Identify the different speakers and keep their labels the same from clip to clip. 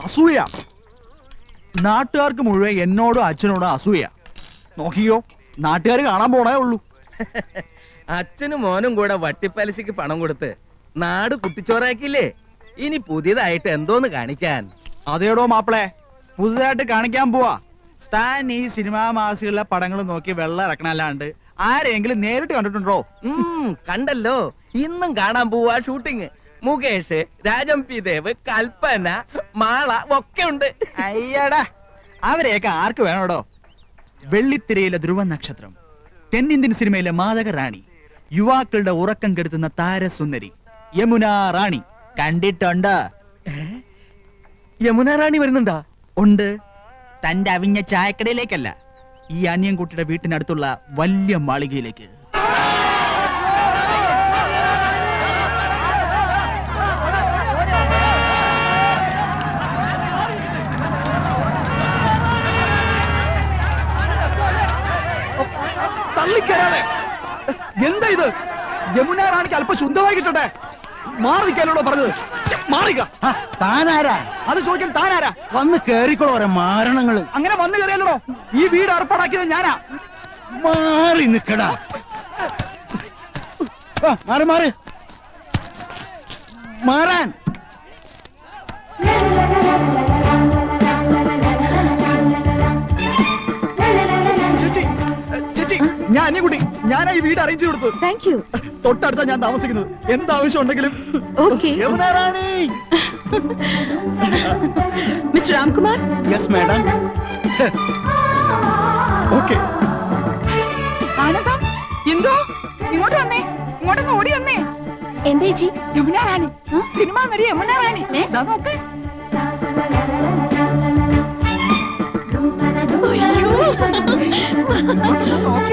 Speaker 1: അസൂയ. നാട്ടുകാർക്ക് മുഴുവൻ എന്നോടും അച്ഛനോടും അസൂയ. നോക്കിയോ, നാട്ടുകാർ കാണാൻ പോണേ ഉള്ളൂ.
Speaker 2: അച്ഛനും മോനും കൂടെ വട്ടിപ്പലിശക്ക് പണം കൊടുത്ത് നാട് കുട്ടിച്ചോറാക്കിയില്ലേ? ഇനി പുതിയതായിട്ട് എന്തോന്ന് കാണിക്കാൻ?
Speaker 1: അതേടോ മാപ്പിളെ, പുതുതായിട്ട് കാണിക്കാൻ പോവാ. താൻ ഈ സിനിമാ മാസികളിലെ പടങ്ങൾ നോക്കി വെള്ളം ഇറക്കണല്ലാണ്ട് ആരെങ്കിലും നേരിട്ട് കണ്ടിട്ടുണ്ടോ?
Speaker 2: കണ്ടല്ലോ, ഇന്നും കാണാൻ പോവാ ഷൂട്ടിങ്. മുകേഷ്, രാജം പി ദേവ്, കൽപ്പന, മാള ഒക്കെ ഉണ്ട്.
Speaker 1: അയ്യടാ, അവരെയൊക്കെ ആർക്ക് വേണോടോ? വെള്ളിത്തിരയിലെ ധ്രുവ നക്ഷത്രം, തെന്നിന്ത്യൻ സിനിമയിലെ മാതക റാണി, യുവാക്കളുടെ ഉറക്കം കെടുത്തുന്ന താരസുന്ദരി യമുന റാണി കണ്ടിട്ടുണ്ട്.
Speaker 2: യമുന റാണി വരുന്നുണ്ടാ?
Speaker 1: ഉണ്ട്. തന്റെ അവിഞ്ഞ ചായക്കടയിലേക്കല്ല, ഈ അനിയൻകുട്ടിയുടെ വീട്ടിനടുത്തുള്ള വലിയ മാളികയിലേക്ക്. തള്ളിക്കരാതെ. എന്താ ഇത്? യമുന റാണിക്ക് അല്പം ശുദ്ധമായി കിട്ടട്ടെ. മാറിക്കാനോടോ പറഞ്ഞത്? മാറിക്ക.
Speaker 3: താനാരാ?
Speaker 1: അത് ചോദിക്കാൻ താനാരാ?
Speaker 3: വന്ന് കേറിക്കോളോ ഓരോ മാരണങ്ങള്.
Speaker 1: അങ്ങനെ വന്നു കയറിയല്ലോ. ഈ വീട് ഏർപ്പാടാക്കിയത് ഞാനാ.
Speaker 3: മാറി നിക്കടാ. മാറി മാറി മാറാൻ.
Speaker 1: ചേച്ചി, ചേച്ചി, ഞാൻ അനിയൻകുട്ടി. ഞാനാ ഈ വീട് അറേഞ്ച് കൊടുത്തു.
Speaker 4: Thank you.
Speaker 1: തൊട്ടടുത്താ ഞാൻ താമസിക്കുന്നത്. എന്താവശ്യം ഉണ്ടെങ്കിലും.
Speaker 4: Okay.
Speaker 3: Yamuna Rani.
Speaker 4: Mister Ramkumar.
Speaker 3: Yes madam.
Speaker 1: Okay.
Speaker 5: ആനന്ദം, എന്തോ ഇങ്ങോട്ട് വന്നേ, ഇങ്ങോട്ടൊന്ന് ഓടി വന്നേ.
Speaker 4: എന്താ ചേച്ചി?
Speaker 5: യമുന റാണി, സിനിമ നടി യമുന റാണി. ദാ നോക്ക്. ഇങ്ങോട്ടൊന്ന് നോക്ക്.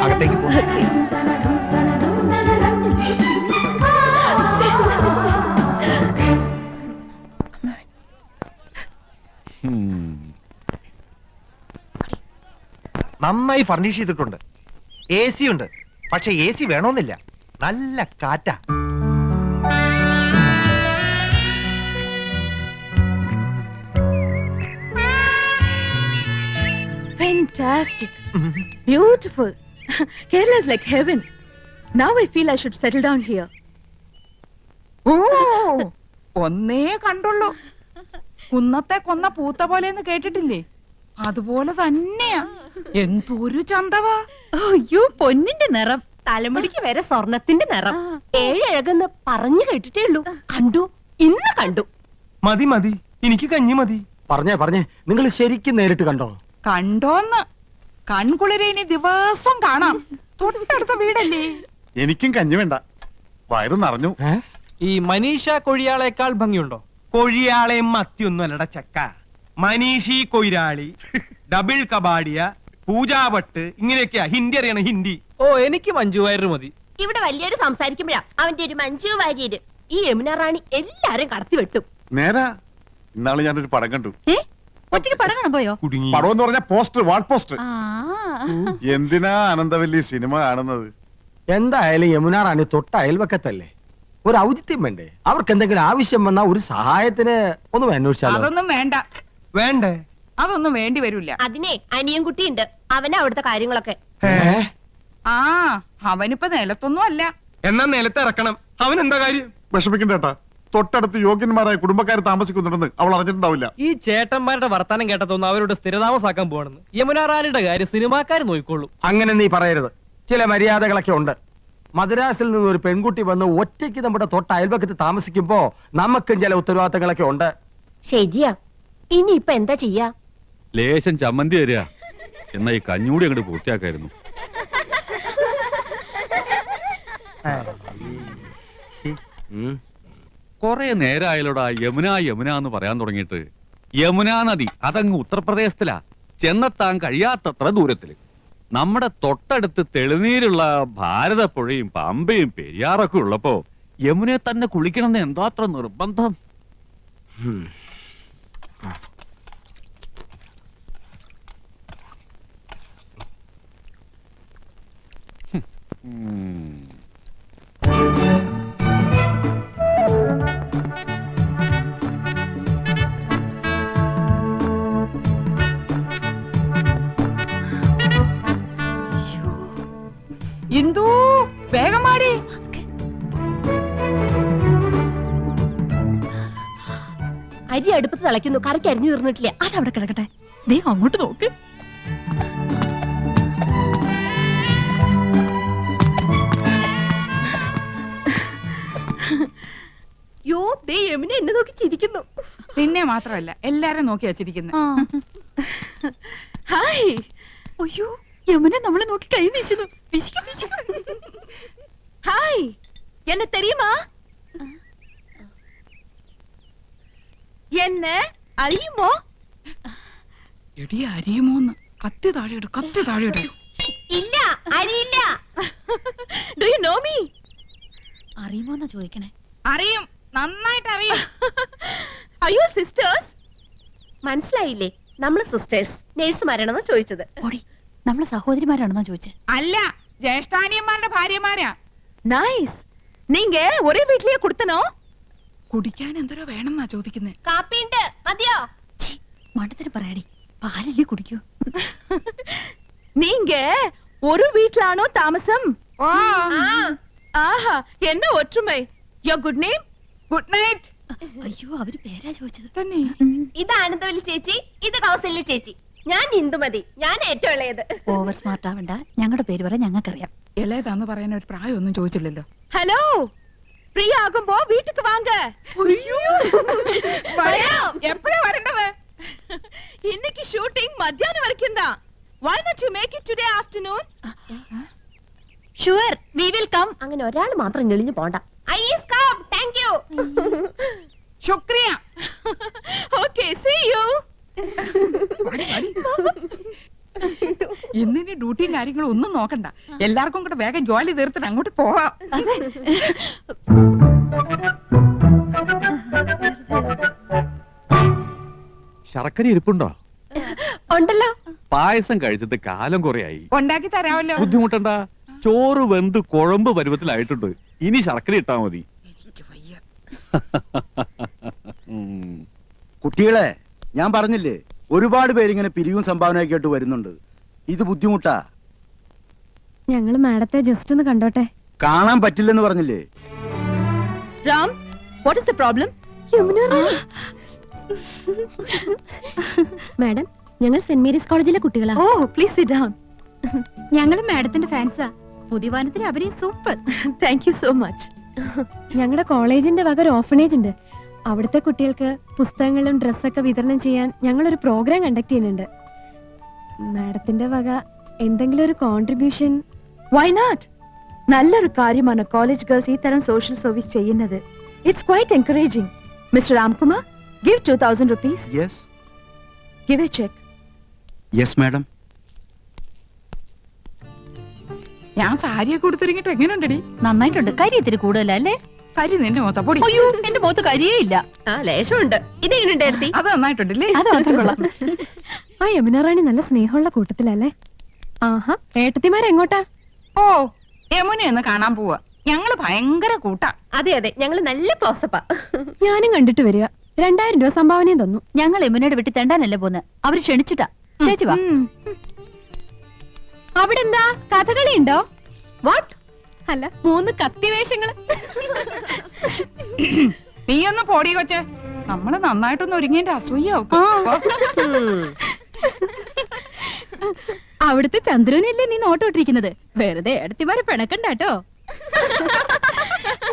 Speaker 3: അകത്തേക്ക് പോ.
Speaker 6: നന്നായി ഫർണിഷ് ചെയ്തിട്ടുണ്ട്. എ സി ഉണ്ട്, പക്ഷെ എ സി വേണമെന്നില്ല. നല്ല കാറ്റാ.
Speaker 4: Fantastic. Beautiful. Kerala is like heaven. Now I feel I should settle down here.
Speaker 5: ഓ, ഒന്നേ കണ്ടുള്ളൂ. കുന്നത്തെ കൊന്ന പൂത്ത പോലെന്ന് കേട്ടിട്ടില്ലേ? അതുപോലെ തന്നെയാ. എന്തൊരു ചന്തവാ.
Speaker 7: അയ്യോ, പൊന്നിന്റെ നിറം, തലമുടിക്ക് വരെ സ്വർണത്തിന്റെ നിറം. ഏഴഴകെന്ന് പറഞ്ഞു കേട്ടിട്ടേ ഉള്ളൂ. കണ്ടു, ഇന്ന് കണ്ടു.
Speaker 6: മതി മതി, എനിക്ക് കഞ്ഞി മതി.
Speaker 3: പറഞ്ഞേ നിങ്ങൾ ശരിക്കും നേരിട്ട് കണ്ടോ?
Speaker 5: കണ്ടോന്ന്? കൺകുളിരെ ഇനി ദിവസം കാണാം. തൊട്ടടുത്ത വീടല്ലേ.
Speaker 8: എനിക്കും കഞ്ഞി വേണ്ട, വയറ് നിറഞ്ഞു.
Speaker 9: ഈ മനീഷ കൊഴിയാളേക്കാൾ ഭംഗിയുണ്ടോ?
Speaker 6: കൊഴിയാളെയും മത്തിയൊന്നും അല്ലട ചക്ക. മനീഷി കൊയിരാളി, ഡബിൾ കബാഡിയ, പൂജാവട്ട്, ഇങ്ങനെയൊക്കെയാ ഹിന്ദി അറിയണം, ഹിന്ദി.
Speaker 9: ഓ, എനിക്ക് മഞ്ജു വാര്യർ മതി.
Speaker 7: ഇവിടെ വലിയൊരു സംസാരിക്കുമ്പോഴാ അവന്റെ ഒരു മഞ്ജു വാര്യര്. ഈ യമുന റാണി എല്ലാരും കടത്തി വെട്ടും.
Speaker 8: നേരാ, ഇന്നാള് ഞാനൊരു പടം കണ്ടു.
Speaker 7: ഒറ്റയ്ക്ക് പടം കാണാൻ പോയോ?
Speaker 8: പടം എന്ന് പറഞ്ഞ പോസ്റ്റർ, വാൾ പോസ്റ്റർ. എന്തിനാ അനന്തവല്ലി സിനിമ കാണുന്നത്?
Speaker 3: എന്തായാലും യമുന റാണി തൊട്ട അയൽവക്കത്തല്ലേ, ഒരു ഔചിത്യം വേണ്ടേ? അവർക്ക് എന്തെങ്കിലും ആവശ്യം വന്നാ ഒരു സഹായത്തിന് ഒന്നും അന്വേഷിച്ചാലോ?
Speaker 5: അതൊന്നും വേണ്ട.
Speaker 6: വേണ്ടേ?
Speaker 5: അതൊന്നും വേണ്ടി വരില്ല.
Speaker 7: അതിനെ അനിയൻകുട്ടിയുണ്ട്, അവനാ അവിടുത്തെ കാര്യങ്ങളൊക്കെ.
Speaker 5: ആ, അവനിപ്പോ നിലത്തൊന്നും അല്ല.
Speaker 6: എന്നാ നിലത്ത് ഇറക്കണം. അവൻ എന്താ കാര്യം?
Speaker 8: വിഷമിക്കണ്ടേട്ടാ, തൊട്ടടുത്ത് യോഗ്യന്മാരായ കുടുംബക്കാർ താമസിക്കുന്നുണ്ടെന്ന് അവൾ അറിഞ്ഞിട്ടുണ്ടാവില്ല.
Speaker 9: ഈ ചേട്ടന്മാരുടെ വർത്താനം കേട്ടതൊന്നും അവരോട് സ്ഥിരതാമസാക്കാൻ പോകണമെന്ന്. യമുന റാണിയുടെ കാര്യം സിനിമാക്കാർ നോക്കിക്കൊള്ളൂ.
Speaker 3: അങ്ങനെ നീ പറയരുത്. ചില മര്യാദകളൊക്കെ ഉണ്ട്. മദ്രാസിൽ നിന്ന് ഒരു പെൺകുട്ടി വന്ന് ഒറ്റയ്ക്ക് നമ്മുടെ തൊട്ട അയൽവക്കത്ത് താമസിക്കുമ്പോ നമുക്കും ചില ഉത്തരവാദിത്തങ്ങളൊക്കെ ഉണ്ട്.
Speaker 7: ശരിയാ. ഇനി ഇപ്പൊ എന്താ ചെയ്യാ?
Speaker 10: ലേശം ചമ്മന്തി തരിക, എന്നാ ഈ കഞ്ഞൂടി അങ്ങോട്ട് പൂർത്തിയാക്കായിരുന്നു. കൊറേ നേരമായാലോടാ യമുന യമുന എന്ന് പറയാൻ തുടങ്ങിയിട്ട്. യമുനാ നദി അതങ്ങ് ഉത്തർപ്രദേശത്തിലാ, ചെന്നെത്താൻ കഴിയാത്തത്ര ദൂരത്തില്. നമ്മുടെ തൊട്ടടുത്ത് തെളിനീരുള്ള ഭാരതപ്പുഴയും പമ്പയും പെരിയാറൊക്കെ ഉള്ളപ്പോ യമുനെ തന്നെ കുളിക്കണമെന്ന് എന്താ അത്ര നിർബന്ധം?
Speaker 7: അരി അടുപ്പത്ത് തിളയ്ക്കുന്നു, കറിക്ക് അരിഞ്ഞു തീർന്നിട്ടില്ല.
Speaker 4: അതവിടെ കിടക്കട്ടെ. ദേ അങ്ങോട്ട് നോക്ക്.
Speaker 7: യോ, ദേ യമുന എന്നെ നോക്കി ചിരിക്കുന്നു.
Speaker 5: പിന്നെ മാത്രമല്ല എല്ലാരും നോക്കി വച്ചിരിക്കുന്നു.
Speaker 4: ഹായ്. അയ്യോ, യമുന നമ്മളെ നോക്കി കൈ വീശുന്നു. വിശിക്കും വിശിക്കും. ഹായ്, എന്നെ തെരിയുമാ? എന്നെ അറിയുമോ?
Speaker 5: എടി അരിയുമോന്ന്. കത്തി താഴെയിട്, കത്തി താഴെയിട്.
Speaker 7: ഇല്ല, അരിയില്ല.
Speaker 4: Do you know me?
Speaker 7: അറിയുമോന്നാ ചോദിക്കണേ.
Speaker 5: അറിയും, നന്നായിട്ട് അറിയും.
Speaker 4: Are you sisters?
Speaker 7: മനസ്സിലായില്ലേ? നമ്മള് സിസ്റ്റേഴ്സ് നേഴ്സുമാരാണെന്നാ ചോദിച്ചത്.
Speaker 4: നമ്മളെ സഹോദരിമാരാണെന്നാ ചോദിച്ചേ.
Speaker 5: അല്ല, ജ്യേഷ്ഠാനിയന്മാരുടെ ഭാര്യമാരാ.
Speaker 4: നൈസ്. നീങ്ക ഒരേ വീട്ടിലേ കൊടുത്തനോ?
Speaker 5: കുടിക്കാൻ എന്തോരോ വേണമെന്നാ ചോദിക്കുന്നേ.
Speaker 7: കാപ്പിണ്ട്, മതിയോ?
Speaker 4: മണ്ടത്തിന് പറയാടി, പാലല്ലേ കുടിക്കൂ. നീങ്ക ഒരു വീട്ടിലാണോ താമസം?
Speaker 5: ഓ,
Speaker 4: ആഹാ, എന്നെ ഒற்றுമൈ. യോ ഗുഡ് നെയിം?
Speaker 5: Good night.
Speaker 4: അയ്യോ, അവര് പേരാ ചോദിച്ചത്.
Speaker 5: തന്നെ
Speaker 7: ഇത് ആനന്ദവല്ലി ചേച്ചി, ഇത് കൗസല്യ ചേച്ചി. ഞാൻ ഇന്ദുമതി, ഞാൻ ഏറ്റവും ഇളയത്.
Speaker 4: ഓവർ സ്മാർട്ട് ആവണ്ട, ഞങ്ങളുടെ പേര് പറയാൻ ഞങ്ങൾക്കറിയാം.
Speaker 5: ഇളയതാന്ന് പറയാൻ ഒരു പ്രായമൊന്നും ചോദിച്ചില്ലല്ലോ.
Speaker 4: ഹലോ, ഫ്രീ ആകുമ്പോ വീട്ടിക്ക് വാങ്ക.
Speaker 5: എപ്പോഴാ വരേണ്ടത്?
Speaker 4: இன்னைக்கு ஷூட்டிங் மத்தியானம் வரைக்கும் தான். Why not you make it today afternoon? Sure, we will come.
Speaker 7: അങ്ങനെ ഒരാൾ മാത്രം ഞെളിഞ്ഞു പോണ്ട. I is come, thank you.
Speaker 5: ശുക്രിയ.
Speaker 4: Okay, see you.
Speaker 5: ഇന്നിനി ഡ്യൂട്ടിയും കാര്യങ്ങളും ഒന്നും നോക്കണ്ട. എല്ലാവർക്കും കൂടെ വേഗം ജോലി തീർത്തിട്ട് അങ്ങോട്ട് പോവാം.
Speaker 10: ശർക്കര ഇരിപ്പുണ്ടോ?
Speaker 7: ഉണ്ടല്ലോ.
Speaker 10: പായസം കഴിച്ചിട്ട് കാലം കുറയായി.
Speaker 5: ഉണ്ടാക്കി തരാമല്ലോ.
Speaker 10: ബുദ്ധിമുട്ടണ്ട, ചോറ് വെന്ത് കുഴമ്പ് പരുവത്തിലായിട്ടുണ്ട്. ഇനി ശർക്കര ഇട്ടാ മതി.
Speaker 1: കുട്ടികളെ, ഞാൻ പറഞ്ഞില്ലേ, ഒരുപാട് പേരിങ്ങനെ പിരിവും സംഭാവനയൊക്കെ ആയിട്ട് വരുന്നുണ്ട്. ഇത് ബുദ്ധിമുട്ടാ.
Speaker 7: ഞങ്ങള് മാഡത്തെ ജസ്റ്റ് ഒന്ന് കണ്ടോട്ടെ.
Speaker 1: കാണാൻ പറ്റില്ലെന്ന് പറഞ്ഞില്ലേ?
Speaker 4: Ram, what is the problem?
Speaker 7: Madam, ഞങ്ങൾ സെന്റ് മേരീസ് കോളേജിലെ കുട്ടികളാ.
Speaker 4: Oh, please sit down.
Speaker 7: ഞങ്ങള് മാഡത്തിന്റെ ഫാൻസാ. പുതിയ വാനത്തിന് അഭിനയം super.
Speaker 4: Thank you so much.
Speaker 7: ഞങ്ങളുടെ കോളേജിന്റെ വക ഒരു ഓർഫനേജ് ഉണ്ട്. അവിടുത്തെ കുട്ടികൾക്ക് പുസ്തകങ്ങളും ഡ്രസ്സൊക്കെ വിതരണം ചെയ്യാൻ ഞങ്ങളൊരു പ്രോഗ്രാം കണ്ടക്ട് ചെയ്യുന്നുണ്ട്. മാഡത്തിന്റെ വക എന്തെങ്കിലും ഒരു കോൺട്രിബ്യൂഷൻ?
Speaker 4: Why not? നല്ലൊരു കാര്യമാണ് കോളേജ് ഗേൾസ് ഈ തരം സോഷ്യൽ സർവീസ് ചെയ്യുന്നത്. It's quite encouraging. Mr. Ramkumar, give 2000 rupees.
Speaker 1: Yes.
Speaker 4: Give a check.
Speaker 1: Yes, madam.
Speaker 5: ഞാൻ സാരിയൊക്കെ കൊടുത്തിറങ്ങിട്ട് എങ്ങനെയുണ്ടടി?
Speaker 4: നന്നായിട്ടുണ്ട്. കരി ഇത്തിരി കൂടുതലല്ലേ?
Speaker 5: കരി നിന്റെ മൊത്തം പൊടി.
Speaker 4: അയ്യോ, എന്റെ മുഖത്ത് കരിയേ ഇല്ല.
Speaker 7: ആ, ലേശമുണ്ട്. ഇതെങ്ങനെയുണ്ട് ഏടത്തി?
Speaker 5: അത് നന്നായിട്ടുണ്ടല്ലേ?
Speaker 4: അത് മാത്രം കൊള്ളാം.
Speaker 7: ആ യമുന റാണി നല്ല സ്നേഹമുള്ള കൂട്ടത്തിലല്ലേ? ആഹാ, ഏട്ടത്തിമാരെങ്ങോട്ടാ?
Speaker 5: ഓ, യമുന ഒന്ന് കാണാൻ പോവാ. ഞങ്ങള് ഭയങ്കര കൂട്ടാ.
Speaker 7: അതെ അതെ, ഞങ്ങള് നല്ല ക്ലോസപ്പാ. ഞാനും കണ്ടിട്ട് വരിക. 2000 രൂപ സംഭാവനയും തന്നു.
Speaker 4: ഞങ്ങൾ യമുനയുടെ വീട്ടിൽ തെണ്ടാനല്ലേ പോന്ന്. അവര് ക്ഷണിച്ചിട്ടാ. ചേച്ചി വാ.
Speaker 7: അവിടെ എന്താ കഥകളി ഉണ്ടോ? വാട്ട്? അല്ല, 3 കത്തിവേഷങ്ങള്.
Speaker 5: നീ ഒന്ന് പോടി കൊച്ചെ. നമ്മള് നന്നായിട്ടൊന്ന് ഒരുങ്ങിന്റെ അസൂയാവും.
Speaker 4: അവിടുത്തെ ചന്ദ്രനല്ലേ നീ നോട്ടോട്ടിരിക്കുന്നത്? വെറുതെ എടുത്തിമാരെ പിണക്കണ്ടാട്ടോ.